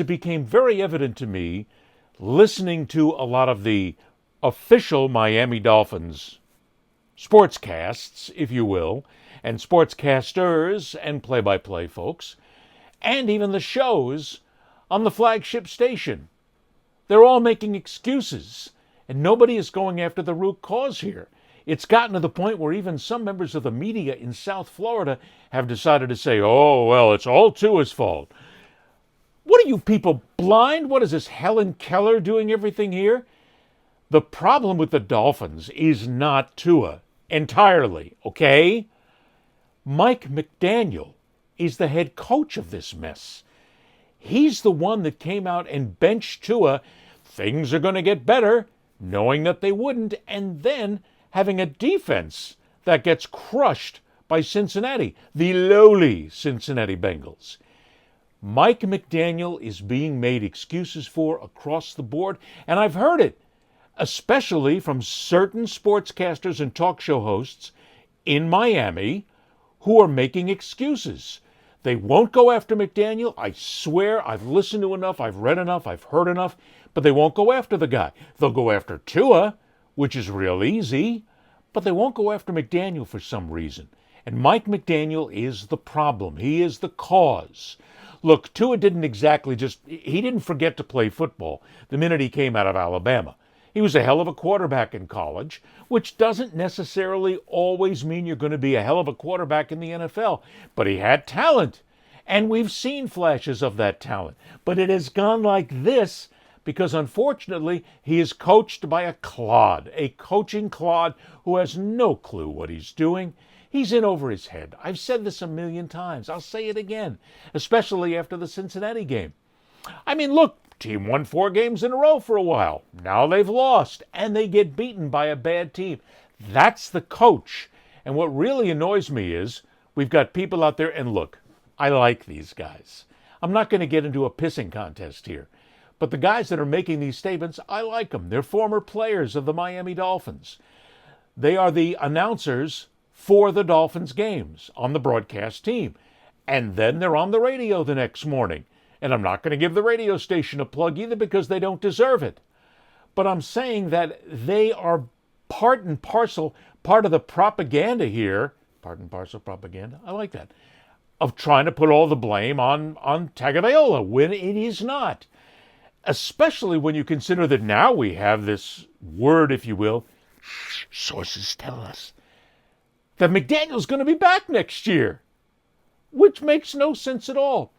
It became very evident to me, listening to a lot of the official Miami Dolphins sportscasts, if you will, and sportscasters and play-by-play folks, and even the shows on the flagship station. They're all making excuses, and nobody is going after the root cause here. It's gotten to the point where even some members of the media in South Florida have decided to say, oh, well, it's all Tua's fault. What are you people, blind? What is this, Helen Keller doing everything here? The problem with the Dolphins is not Tua entirely, okay? Mike McDaniel is the head coach of this mess. He's the one that came out and benched Tua. Things are going to get better, knowing that they wouldn't, and then having a defense that gets crushed by Cincinnati, the lowly Cincinnati Bengals. Mike McDaniel is being made excuses for across the board, and I've heard it, especially from certain sportscasters and talk show hosts in Miami who are making excuses. They won't go after McDaniel. I swear I've listened to enough, I've read enough, I've heard enough, but they won't go after the guy. They'll go after Tua, which is real easy, but they won't go after McDaniel for some reason. And Mike McDaniel is the problem. He is the cause. Look, Tua didn't he didn't forget to play football the minute he came out of Alabama. He was a hell of a quarterback in college, which doesn't necessarily always mean you're going to be a hell of a quarterback in the NFL. But he had talent, and we've seen flashes of that talent. But it has gone like this because, unfortunately, he is coached by a clod, a coaching clod who has no clue what he's doing. He's in over his head. I've said this a million times. I'll say it again, especially after the Cincinnati game. I mean, look, team won 4 games in a row for a while. Now they've lost, and they get beaten by a bad team. That's the coach. And what really annoys me is we've got people out there, and look, I like these guys. I'm not going to get into a pissing contest here. But the guys that are making these statements, I like them. They're former players of the Miami Dolphins. They are the announcers for the Dolphins games on the broadcast team. And then they're on the radio the next morning. And I'm not going to give the radio station a plug either because they don't deserve it. But I'm saying that they are part and parcel, part of the propaganda here, part and parcel propaganda, I like that, of trying to put all the blame on Tagovailoa when it is not. Especially when you consider that now we have this word, if you will, sources tell us, that McDaniel's going to be back next year, which makes no sense at all.